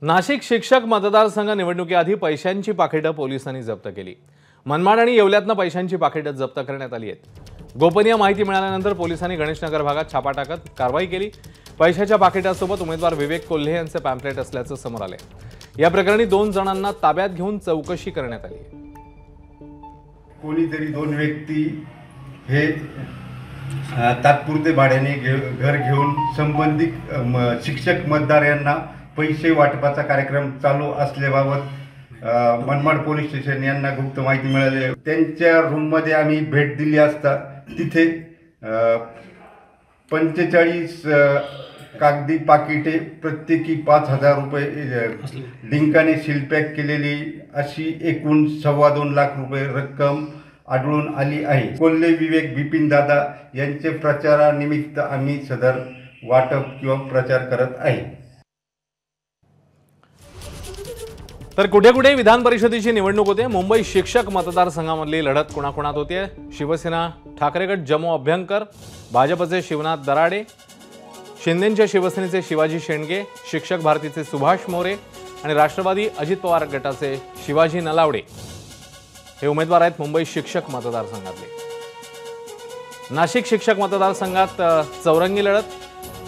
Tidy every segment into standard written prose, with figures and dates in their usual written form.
नाशिक शिक्षक मतदारसंघ निवडणुकीआधी पैशांची पाकिटं पोलिसांनी जप्त केली। मनमाड आणि येवल्यातनं पैशांची पाकिटं जप्त करण्यात आली आहेत। गोपनीय माहिती मिळाल्यानंतर पोलिसांनी गणेशनगर भागात छापा टाकत कारवाई केली। पैशाच्या पाकिटासोबत उमेदवार विवेक कोल्हे यांचे पॅम्पलेट असल्याचं समोर आले। या प्रकरणी 2 जणांना ताब्यात घेऊन चौकशी करण्यात आली। कोणीतरी 2 व्यक्ती हे तात्पुरते भाड्याने घर घेऊन संबंधित शिक्षक मतदार यांना पैसे वाटपाचा कार्यक्रम चालू असल्याबाबत मनमाड पोलीस स्टेशन यांना गुप्त माहिती मिळाली। त्यांच्या रूममध्ये आम्ही भेट दिली असता तिथे 45 कागदी पाकिटे प्रत्येकी 5000 रुपये डिंकाने सीलपॅक केलेली अशी एकूण 2.25 लाख रुपये रक्कम आढळून आली आहे। कोल्हे विवेक बिपिन दादा यांचे प्रचारानिमित्त आम्ही सदर वाटप किंवा प्रचार करत आहे। तर कुठे कुठे विधान परिषदेची निवडणूक होते। मुंबई शिक्षक मतदारसंघामधली लढत कोणाकोणात होते। शिवसेना ठाकरे गट जमो अभ्यंकर, भाजपचे शिवनाथ दराडे, शिंदेच्या शिवसेनेचे शिवाजी शेंडगे, शिक्षक भारतीचे सुभाष मोरे आणि राष्ट्रवादी अजित पवार गटाचे शिवाजी नलावडे हे उमेदवार आहेत मुंबई शिक्षक मतदारसंघातले। नाशिक शिक्षक मतदारसंघात चौरंगी लढत।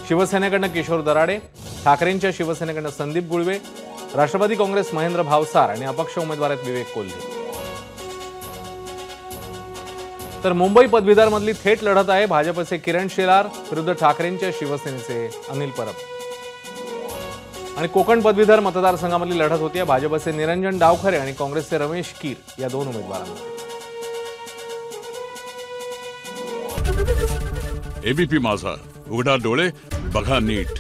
शिवसेनेकडून किशोर दराडे, ठाकरेंच्या शिवसेनेकडून संदीप गुळवे, राष्ट्रवादी काँग्रेस महेंद्र भावसार आणि अपक्ष उमेदवार आहेत विवेक कोल्हे। तर मुंबई पदवीधर मधली थेट लढत आहे। भाजपचे किरण शेलार विरुद्ध ठाकरेंच्या शिवसेनेचे अनिल परब। आणि कोकण पदवीधर मतदारसंघामधली लढत होती। भाजपचे निरंजन डावखरे आणि काँग्रेसचे रमेश कीर या 2 उमेदवारांमध्ये। एबीपी माझा, उघडा डोळे बघा नीट।